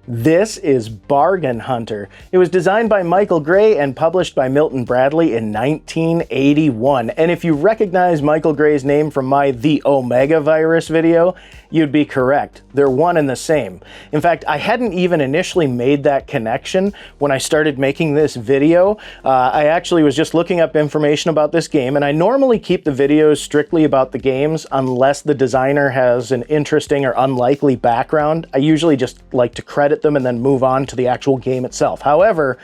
This is Bargain Hunter. It was designed by Michael Gray and published by Milton Bradley in 1981. And if you recognize Michael Gray's name from my The Omega Virus video, you'd be correct. They're one and the same. In fact, I hadn't even initially made that connection when I started making this video. I actually was just looking up information about this game, and I normally keep the videos strictly about the games unless the designer has an interesting or unlikely background. I usually just like to credit them and then move on to the actual game itself. However,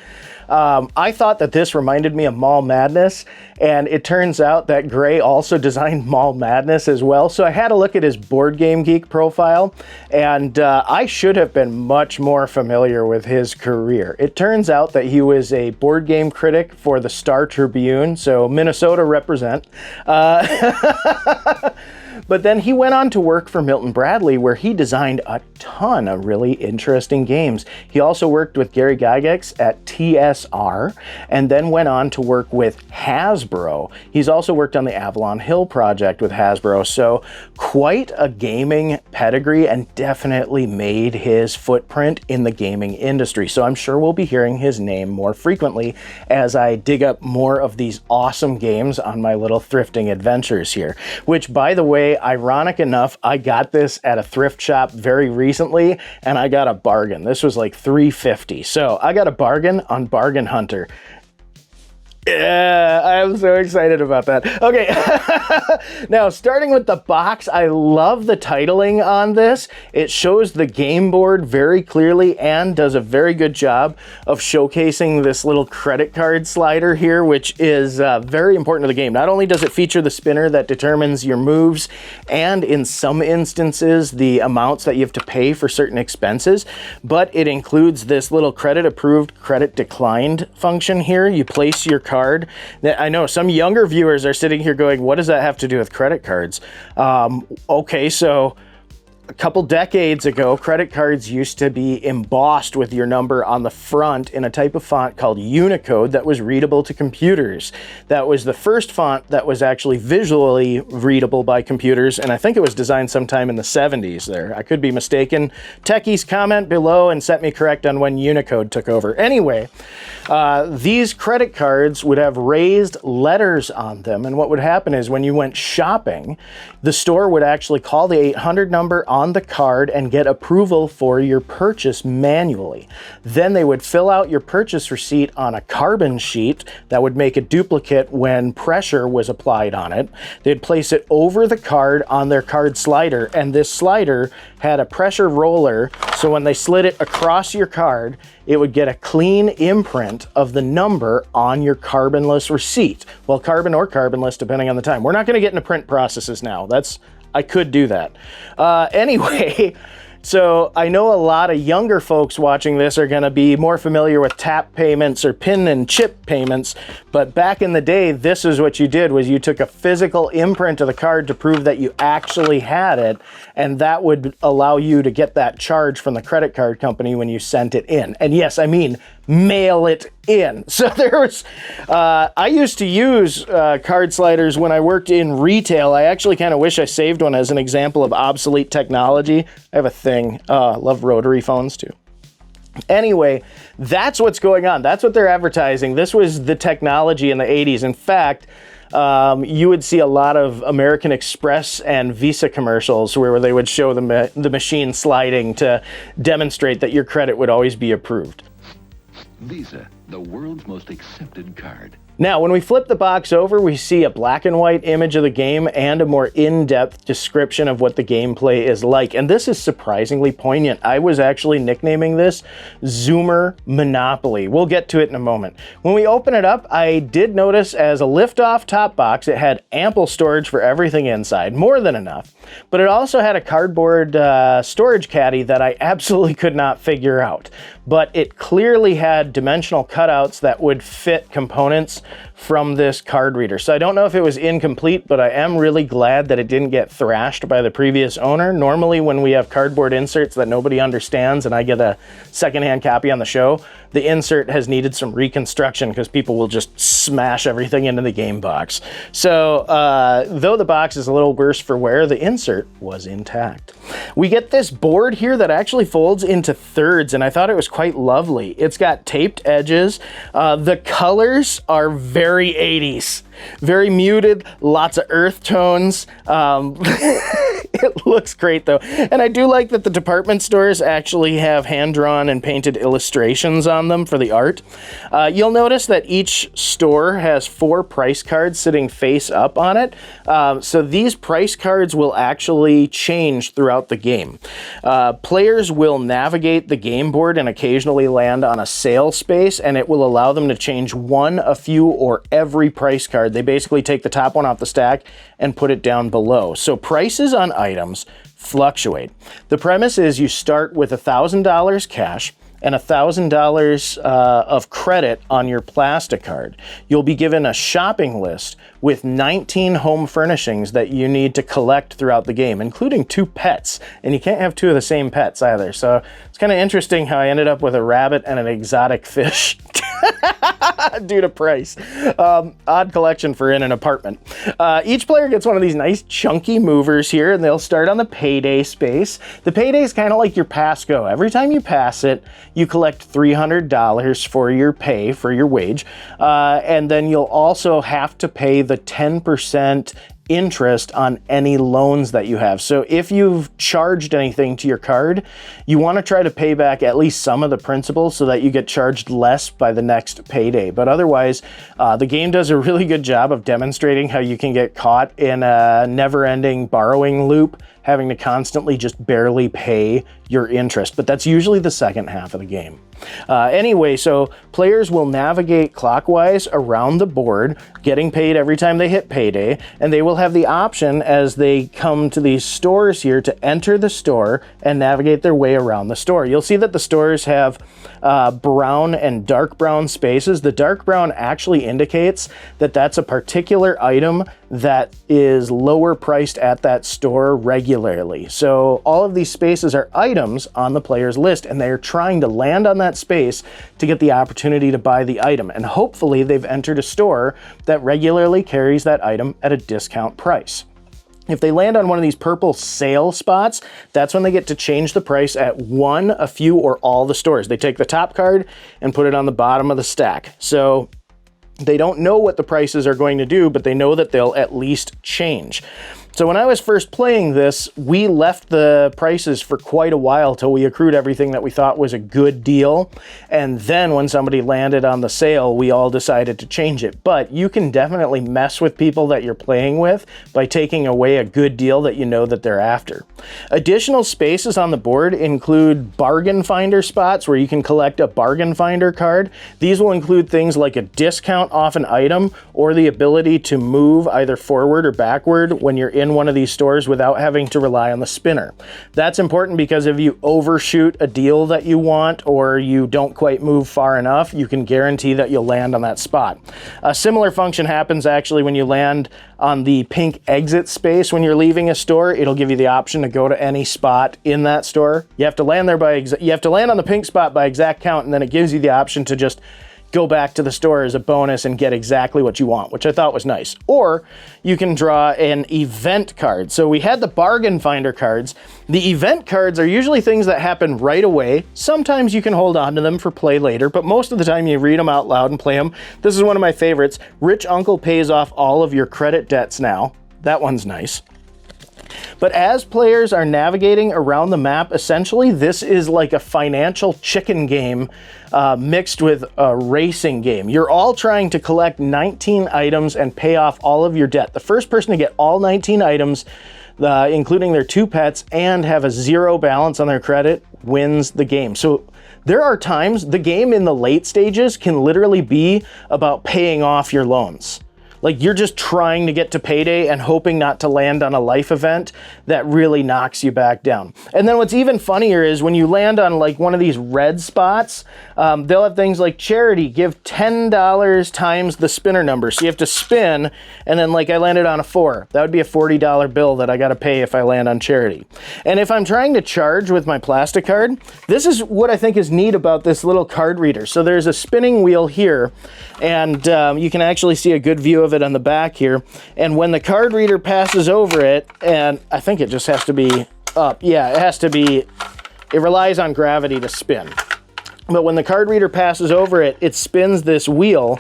I thought that this reminded me of Mall Madness, and it turns out that Gray also designed Mall Madness as well. So I had a look at his Board Game Geek profile, and I should have been much more familiar with his career. It turns out that he was a board game critic for the Star Tribune, so Minnesota represent. But then he went on to work for Milton Bradley, where he designed a ton of really interesting games. He also worked with Gary Gygax at TSR, and then went on to work with Hasbro. He's also worked on the Avalon Hill project with Hasbro, so quite a gaming pedigree, and definitely made his footprint in the gaming industry. So I'm sure we'll be hearing his name more frequently as I dig up more of these awesome games on my little thrifting adventures here, which, by the way, ironic enough, I got this at a thrift shop very recently, and I got a bargain. This was like $3.50. So I got a bargain on Bargain Hunter. Yeah, I'm so excited about that. Okay, now starting with the box, I love the titling on this. It shows the game board very clearly and does a very good job of showcasing this little credit card slider here, which is very important to the game. Not only does it feature the spinner that determines your moves, and in some instances the amounts that you have to pay for certain expenses, but it includes this little credit approved, credit declined function here. You place your card. I know some younger viewers are sitting here going, what does that have to do with credit cards? Okay, so a couple decades ago, credit cards used to be embossed with your number on the front in a type of font called Unicode that was readable to computers. That was the first font that was actually visually readable by computers, and I think it was designed sometime in the 70s there. I could be mistaken. Techies, comment below and set me correct on when Unicode took over. Anyway, these credit cards would have raised letters on them, and what would happen is when you went shopping, the store would actually call the 800 number on the card and get approval for your purchase manually. Then they would fill out your purchase receipt on a carbon sheet that would make a duplicate when pressure was applied on it. They'd place it over the card on their card slider, and this slider had a pressure roller, so when they slid it across your card, it would get a clean imprint of the number on your carbonless receipt. Well, carbon or carbonless, depending on the time. We're not going to get into print processes now. I could do that. Anyway, so I know a lot of younger folks watching this are going to be more familiar with tap payments or pin and chip payments, but back in the day, this is what you did, was you took a physical imprint of the card to prove that you actually had it, and that would allow you to get that charge from the credit card company when you sent it in. And yes, I mean mail it in. So there was, I used to use card sliders when I worked in retail. I actually kind of wish I saved one as an example of obsolete technology. I have a thing, love rotary phones too. Anyway, that's what's going on. That's what they're advertising. This was the technology in the 80s. In fact, you would see a lot of American Express and Visa commercials where they would show the machine sliding to demonstrate that your credit would always be approved. Visa, the world's most accepted card. Now, when we flip the box over, we see a black and white image of the game and a more in-depth description of what the gameplay is like. And this is surprisingly poignant. I was actually nicknaming this Zoomer Monopoly. We'll get to it in a moment. When we open it up, I did notice as a lift-off top box, it had ample storage for everything inside, more than enough. But it also had a cardboard storage caddy that I absolutely could not figure out. But it clearly had dimensional cutouts that would fit components from this card reader. So I don't know if it was incomplete, but I am really glad that it didn't get thrashed by the previous owner. Normally when we have cardboard inserts that nobody understands and I get a secondhand copy on the show, the insert has needed some reconstruction because people will just smash everything into the game box. So though the box is a little worse for wear, the insert was intact. We get this board here that actually folds into thirds, and I thought it was quite lovely. It's got taped edges. The colors are very 80s. Very muted, lots of earth tones. It looks great though. And I do like that the department stores actually have hand-drawn and painted illustrations on them for the art. You'll notice that each store has 4 price cards sitting face up on it. So these price cards will actually change throughout the game. Players will navigate the game board and occasionally land on a sale space, and it will allow them to change one, a few, or every price card. They basically take the top one off the stack and put it down below. So prices on items fluctuate. The premise is you start with $1,000 cash and $1,000 of credit on your plastic card. You'll be given a shopping list with 19 home furnishings that you need to collect throughout the game, including 2 pets. And you can't have 2 of the same pets either. So it's kind of interesting how I ended up with a rabbit and an exotic fish due to price. Odd collection for in an apartment. Each player gets one of these nice chunky movers here, and they'll start on the payday space. The payday is kind of like your pass go. Every time you pass it, you collect $300 for your pay, for your wage, and then you'll also have to pay the 10% interest on any loans that you have. So if you've charged anything to your card, you want to try to pay back at least some of the principal so that you get charged less by the next payday. But otherwise, the game does a really good job of demonstrating how you can get caught in a never-ending borrowing loop, having to constantly just barely pay your interest. But that's usually the second half of the game. Anyway, so players will navigate clockwise around the board, getting paid every time they hit payday, and they will have the option as they come to these stores here to enter the store and navigate their way around the store. You'll see that the stores have brown and dark brown spaces. The dark brown actually indicates that that's a particular item that is lower priced at that store regularly. So all of these spaces are items on the player's list, and they're trying to land on that space to get the opportunity to buy the item. And hopefully they've entered a store that regularly carries that item at a discount price. If they land on one of these purple sale spots, that's when they get to change the price at one, a few, or all the stores. They take the top card and put it on the bottom of the stack. So they don't know what the prices are going to do, but they know that they'll at least change. So when I was first playing this, we left the prices for quite a while till we accrued everything that we thought was a good deal. And then when somebody landed on the sale, we all decided to change it. But you can definitely mess with people that you're playing with by taking away a good deal that you know that they're after. Additional spaces on the board include bargain finder spots where you can collect a bargain finder card. These will include things like a discount off an item or the ability to move either forward or backward when you're in one of these stores without having to rely on the spinner. That's important because if you overshoot a deal that you want or you don't quite move far enough, you can guarantee that you'll land on that spot. A similar function happens actually when you land on the pink exit space when you're leaving a store. It'll give you the option to go to any spot in that store. You have to land there you have to land on the pink spot by exact count, and then it gives you the option to just go back to the store as a bonus and get exactly what you want, which I thought was nice. Or you can draw an event card. So we had the bargain finder cards. The event cards are usually things that happen right away. Sometimes you can hold on to them for play later, but most of the time you read them out loud and play them. This is one of my favorites. Rich Uncle pays off all of your credit debts now. That one's nice. But as players are navigating around the map, essentially this is like a financial chicken game mixed with a racing game. You're all trying to collect 19 items and pay off all of your debt. The first person to get all 19 items, including their 2 pets, and have a 0 balance on their credit wins the game. So there are times the game in the late stages can literally be about paying off your loans. Like you're just trying to get to payday and hoping not to land on a life event that really knocks you back down. And then what's even funnier is when you land on like one of these red spots, they'll have things like charity, give $10 times the spinner number. So you have to spin, and then like I landed on a 4. That would be a $40 bill that I got to pay if I land on charity. And if I'm trying to charge with my plastic card, this is what I think is neat about this little card reader. So there's a spinning wheel here, and you can actually see a good view of it on the back here. And when the card reader passes over it, and I think it just has to be up. Yeah, it has to be, it relies on gravity to spin. But when the card reader passes over it, it spins this wheel,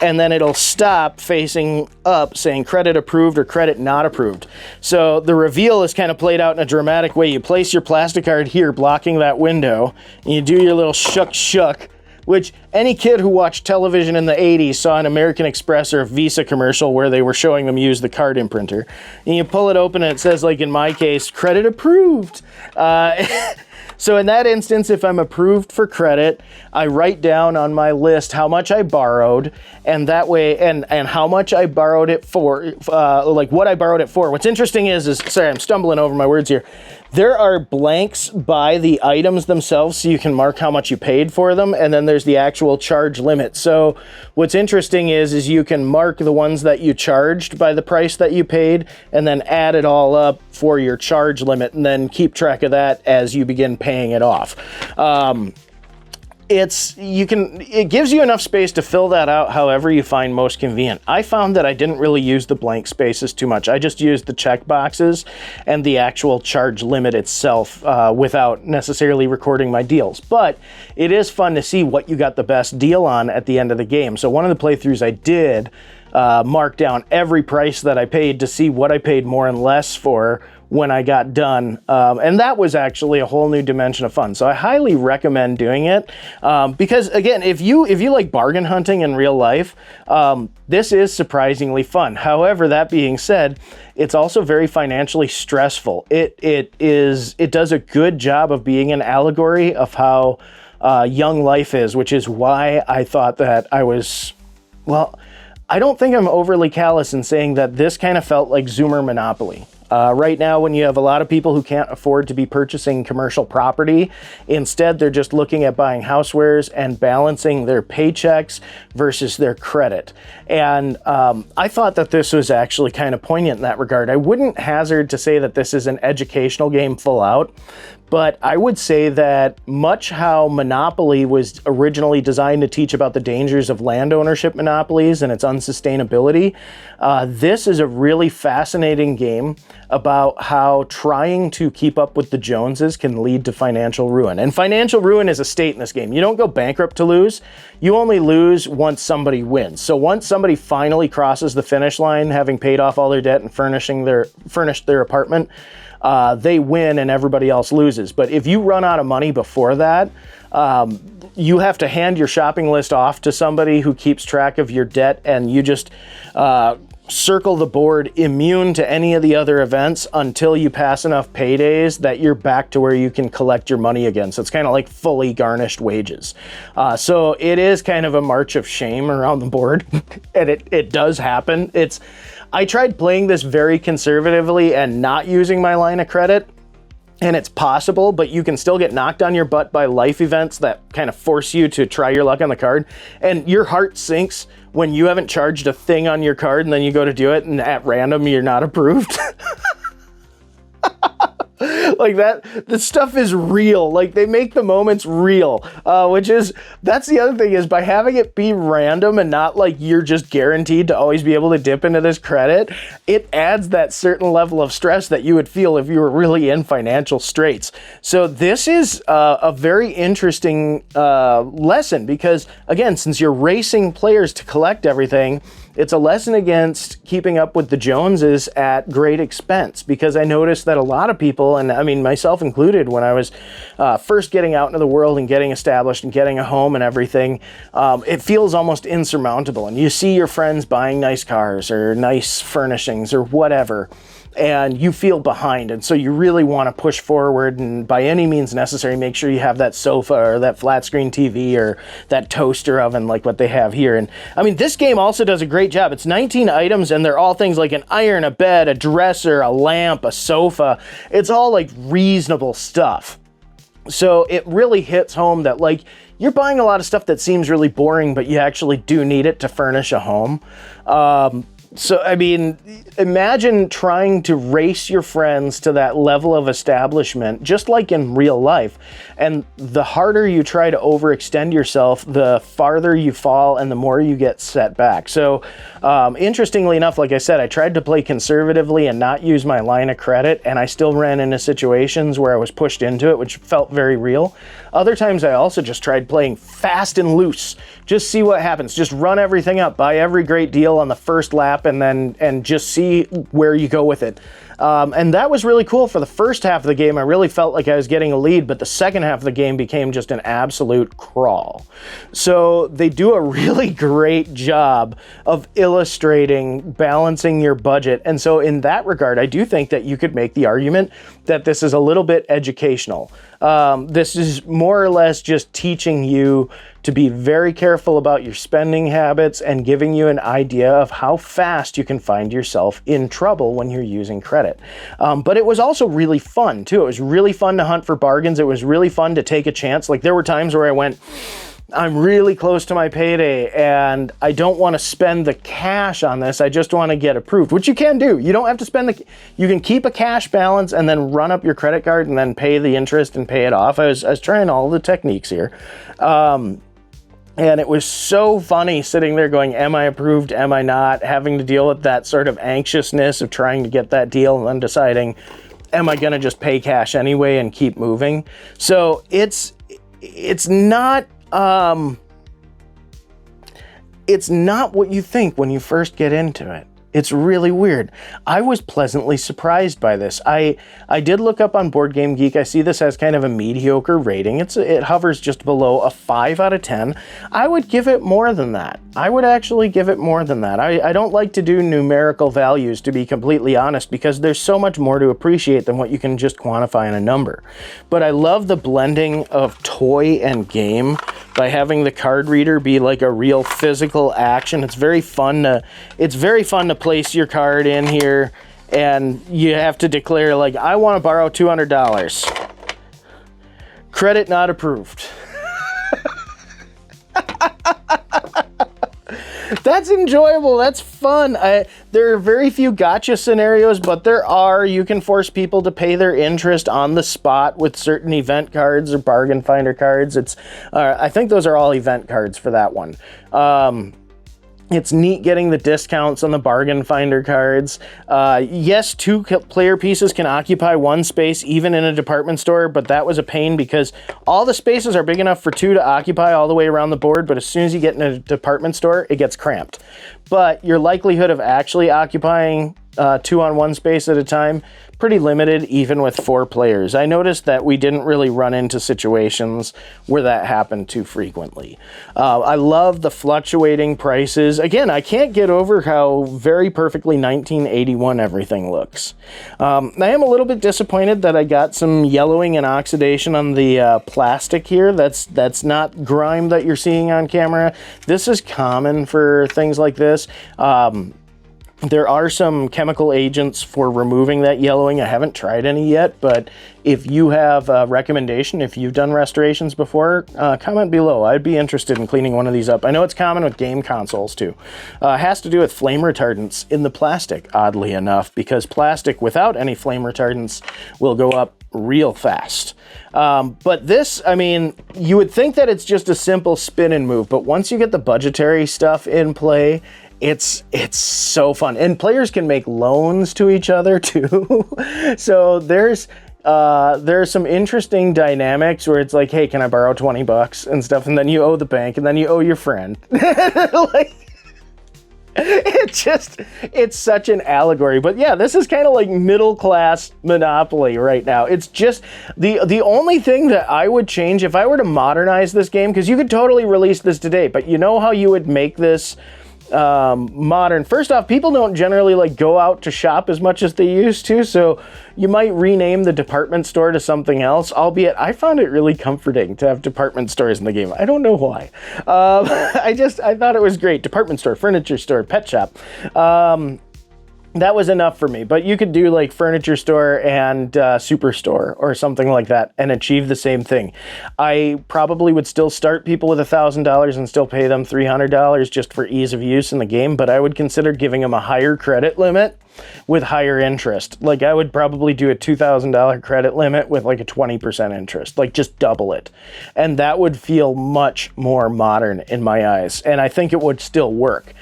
and then it'll stop facing up saying credit approved or credit not approved. So the reveal is kind of played out in a dramatic way. You place your plastic card here blocking that window, and you do your little shuck, which any kid who watched television in the 80s saw an American Express or a Visa commercial where they were showing them use the card imprinter. And you pull it open and it says, like in my case, credit approved. So in that instance, if I'm approved for credit, I write down on my list how much I borrowed, and that way, and how much I borrowed it for, like what I borrowed it for. What's interesting is, sorry, I'm stumbling over my words here. There are blanks by the items themselves, so you can mark how much you paid for them, and then there's the actual charge limit. So what's interesting is you can mark the ones that you charged by the price that you paid, and then add it all up for your charge limit, and then keep track of that as you begin paying it off. It gives you enough space to fill that out however you find most convenient. I found that I didn't really use the blank spaces too much. I just used the check boxes and the actual charge limit itself without necessarily recording my deals. But it is fun to see what you got the best deal on at the end of the game. So one of the playthroughs I did mark down every price that I paid to see what I paid more and less for when I got done. And that was actually a whole new dimension of fun. So I highly recommend doing it. Because again, if you like bargain hunting in real life, this is surprisingly fun. However, that being said, it's also very financially stressful. It does a good job of being an allegory of how young life is, which is why I thought that I don't think I'm overly callous in saying that this kind of felt like Zoomer Monopoly. Right now, when you have a lot of people who can't afford to be purchasing commercial property, instead they're just looking at buying housewares and balancing their paychecks versus their credit. And I thought that this was actually kind of poignant in that regard. I wouldn't hazard to say that this is an educational game full out, but I would say that much how Monopoly was originally designed to teach about the dangers of land ownership monopolies and its unsustainability, this is a really fascinating game about how trying to keep up with the Joneses can lead to financial ruin. And financial ruin is a state in this game. You don't go bankrupt to lose. You only lose once somebody wins. So once somebody finally crosses the finish line, having paid off all their debt and furnished their apartment, they win and everybody else loses. But if you run out of money before that, you have to hand your shopping list off to somebody who keeps track of your debt, and you just circle the board immune to any of the other events until you pass enough paydays that you're back to where you can collect your money again. So it's kind of like fully garnished wages. So it is kind of a march of shame around the board, and it does happen. I tried playing this very conservatively and not using my line of credit, and it's possible, but you can still get knocked on your butt by life events that kind of force you to try your luck on the card, and your heart sinks when you haven't charged a thing on your card and then you go to do it and at random you're not approved. Like that, the stuff is real. Like they make the moments real, that's the other thing is by having it be random and not like you're just guaranteed to always be able to dip into this credit, it adds that certain level of stress that you would feel if you were really in financial straits. So this is a very interesting lesson because again, since you're racing players to collect everything, it's a lesson against keeping up with the Joneses at great expense, because I noticed that a lot of people, and I mean myself included, when I was first getting out into the world and getting established and getting a home and everything, it feels almost insurmountable. And you see your friends buying nice cars or nice furnishings or whatever, and you feel behind, and so you really want to push forward and by any means necessary make sure you have that sofa or that flat screen TV or that toaster oven like what they have here. And I mean, this game also does a great job. It's 19 items, and they're all things like an iron, a bed, a dresser, a lamp, a sofa. It's all like reasonable stuff. So it really hits home that like you're buying a lot of stuff that seems really boring, but you actually do need it to furnish a home. So, I mean, imagine trying to race your friends to that level of establishment, just like in real life. And the harder you try to overextend yourself, the farther you fall and the more you get set back. So, interestingly enough, like I said, I tried to play conservatively and not use my line of credit, and I still ran into situations where I was pushed into it, which felt very real. Other times I also just tried playing fast and loose. Just see what happens. Just run everything up, buy every great deal on the first lap, and just see where you go with it. And that was really cool. For the first half of the game, I really felt like I was getting a lead, but the second half of the game became just an absolute crawl. So they do a really great job of illustrating balancing your budget. And so in that regard, I do think that you could make the argument that this is a little bit educational. This is more or less just teaching you to be very careful about your spending habits and giving you an idea of how fast you can find yourself in trouble when you're using credit. But it was also really fun too. It was really fun to hunt for bargains. It was really fun to take a chance. Like there were times where I went, I'm really close to my payday and I don't want to spend the cash on this. I just want to get approved, which you can do. You don't have to spend you can keep a cash balance and then run up your credit card and then pay the interest and pay it off. I was trying all the techniques here. And it was so funny sitting there going, am I approved? Am I not? Having to deal with that sort of anxiousness of trying to get that deal and then deciding, am I going to just pay cash anyway and keep moving? So it's not what you think when you first get into it. It's really weird. I was pleasantly surprised by this. I did look up on Board Game Geek. I see this has kind of a mediocre rating. It hovers just below a 5 out of 10. I would give it more than that. I would actually give it more than that. I don't like to do numerical values, to be completely honest, because there's so much more to appreciate than what you can just quantify in a number. But I love the blending of toy and game by having the card reader be like a real physical action. It's very fun to place your card in here, and you have to declare like, I want to borrow $200. Credit not approved. That's enjoyable. That's fun. There are very few gotcha scenarios, but you can force people to pay their interest on the spot with certain event cards or bargain finder cards. I think those are all event cards for that one. It's neat getting the discounts on the bargain finder cards. Yes, 2 player pieces can occupy 1 space even in a department store, but that was a pain because all the spaces are big enough for 2 to occupy all the way around the board, but as soon as you get in a department store, it gets cramped. But your likelihood of actually occupying 2 on 1 space at a time, pretty limited even with 4 players. I noticed that we didn't really run into situations where that happened too frequently. I love the fluctuating prices. Again, I can't get over how very perfectly 1981 everything looks. I am a little bit disappointed that I got some yellowing and oxidation on the plastic here. That's not grime that you're seeing on camera. This is common for things like this. There are some chemical agents for removing that yellowing. I haven't tried any yet, but if you have a recommendation, if you've done restorations before, comment below. I'd be interested in cleaning one of these up. I know it's common with game consoles too. It has to do with flame retardants in the plastic, oddly enough, because plastic without any flame retardants will go up real fast. But this, I mean, you would think that it's just a simple spin and move, but once you get the budgetary stuff in play, it's so fun. And players can make loans to each other too. So there's some interesting dynamics where it's like, hey, can I borrow $20 and stuff? And then you owe the bank and then you owe your friend. Like, it's such an allegory. But yeah, this is kind of like middle class Monopoly right now. It's just the only thing that I would change if I were to modernize this game, because you could totally release this today, but you know how you would make this modern. First off, people don't generally like go out to shop as much as they used to, so you might rename the department store to something else, albeit I found it really comforting to have department stores in the game. I don't know why. I thought it was great. Department store, furniture store, pet shop. That was enough for me, but you could do like furniture store and superstore or something like that and achieve the same thing. I probably would still start people with $1,000 and still pay them $300 just for ease of use in the game, but I would consider giving them a higher credit limit with higher interest. Like I would probably do a $2,000 credit limit with like a 20% interest, like just double it. And that would feel much more modern in my eyes. And I think it would still work.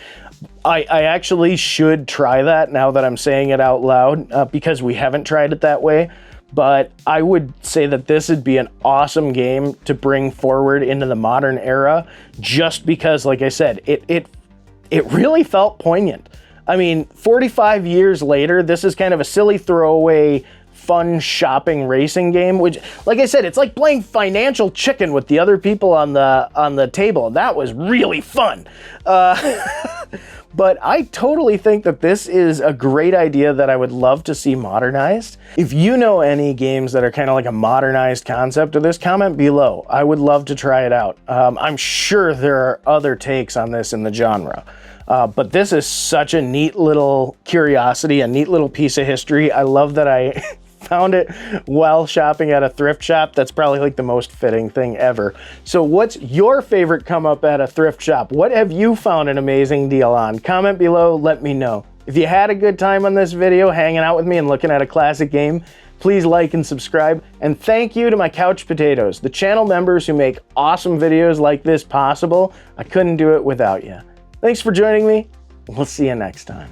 I actually should try that now that I'm saying it out loud because we haven't tried it that way. But I would say that this would be an awesome game to bring forward into the modern era just because, like I said, it really felt poignant. I mean, 45 years later, this is kind of a silly throwaway fun shopping racing game, which, like I said, it's like playing financial chicken with the other people on the table. That was really fun. But I totally think that this is a great idea that I would love to see modernized. If you know any games that are kind of like a modernized concept of this, comment below. I would love to try it out. I'm sure there are other takes on this in the genre. But this is such a neat little curiosity, a neat little piece of history. I love that I found it while shopping at a thrift shop. That's probably like the most fitting thing ever. So what's your favorite come up at a thrift shop? What have you found an amazing deal on? Comment below, let me know. If you had a good time on this video, hanging out with me and looking at a classic game, please like and subscribe. And thank you to my couch potatoes, the channel members who make awesome videos like this possible. I couldn't do it without you. Thanks for joining me. We'll see you next time.